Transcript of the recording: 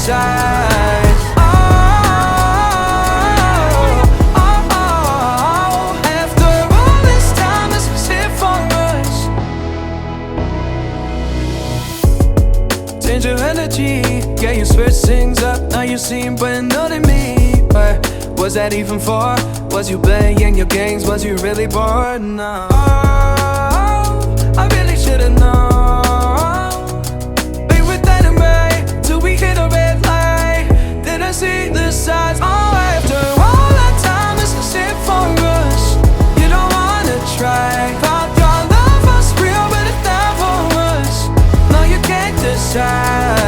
decide. After all this time, this was it for us. Change your energy, yeah, you switch things up. Now you seem brand new to me. But was that even for? Was you playing your games? Was you really bored? No, I really should've known. We were standing right till we hit a red light. Didn't see the signs. Oh, after all that time, this is it for us. You don't wanna try. Thought your love was real, but it never was. No, you can't decide.